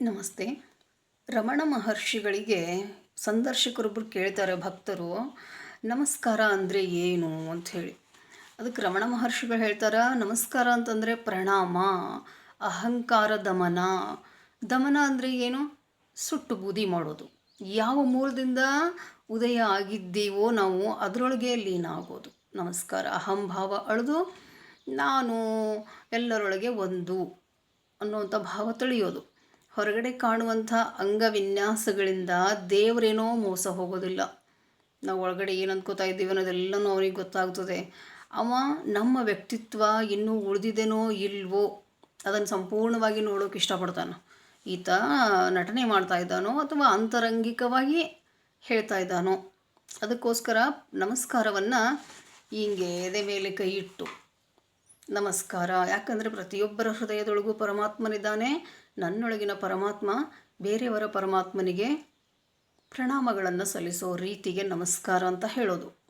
ನಮಸ್ತೆ. ರಮಣ ಮಹರ್ಷಿಗಳಿಗೆ ಸಂದರ್ಶಕರೊಬ್ಬರು ಕೇಳ್ತಾರೆ ಭಕ್ತರು, ನಮಸ್ಕಾರ ಅಂದರೆ ಏನು ಅಂತ ಹೇಳಿ. ಅದಕ್ಕೆ ರಮಣ ಮಹರ್ಷಿಗಳು ಹೇಳ್ತಾರೆ, ನಮಸ್ಕಾರ ಅಂತಂದರೆ ಪ್ರಣಾಮ, ಅಹಂಕಾರ ದಮನ. ದಮನ ಅಂದರೆ ಏನು? ಸುಟ್ಟು ಬೂದಿ ಮಾಡೋದು. ಯಾವ ಮೂಲದಿಂದ ಉದಯ ಆಗಿದ್ದೀವೋ ನಾವು ಅದರೊಳಗೆ ಲೀನ ಆಗೋದು. ನಮಸ್ಕಾರ ಅಹಂಭಾವ ಅಳೆದು ನಾನು ಎಲ್ಲರೊಳಗೆ ಒಂದು ಅನ್ನುವಂಥ ಭಾವ ತಿಳಿಯೋದು. ಹೊರಗಡೆ ಕಾಣುವಂಥ ಅಂಗವಿನ್ಯಾಸಗಳಿಂದ ದೇವರೇನೋ ಮೋಸ ಹೋಗೋದಿಲ್ಲ. ನಾವು ಒಳಗಡೆ ಏನು ಅಂದ್ಕೋತಾ ಇದ್ದೀವಿ ಅನ್ನೋದೆಲ್ಲನೂ ಅವನಿಗೆ ಗೊತ್ತಾಗ್ತದೆ. ಅವ ನಮ್ಮ ವ್ಯಕ್ತಿತ್ವ ಇನ್ನೂ ಉಳಿದಿದೆನೋ ಇಲ್ವೋ ಅದನ್ನು ಸಂಪೂರ್ಣವಾಗಿ ನೋಡೋಕೆ ಇಷ್ಟಪಡ್ತಾನೆ. ಈತ ನಟನೆ ಮಾಡ್ತಾ ಇದ್ದಾನೋ ಅಥವಾ ಅಂತರಂಗಿಕವಾಗಿ ಹೇಳ್ತಾ ಇದ್ದಾನೋ. ಅದಕ್ಕೋಸ್ಕರ ನಮಸ್ಕಾರವನ್ನು ಹೀಗೆ ಎದೆ ಮೇಲೆ ಕೈ ಇಟ್ಟು ನಮಸ್ಕಾರ. ಯಾಕಂದರೆ ಪ್ರತಿಯೊಬ್ಬರ ಹೃದಯದೊಳಗೂ ಪರಮಾತ್ಮನಿದ್ದಾನೆ. ನನ್ನೊಳಗಿನ ಪರಮಾತ್ಮ ಬೇರೆಯವರ ಪರಮಾತ್ಮನಿಗೆ ಪ್ರಣಾಮಗಳನ್ನು ಸಲ್ಲಿಸೋ ರೀತಿಗೆ ನಮಸ್ಕಾರ ಅಂತ ಹೇಳೋದು.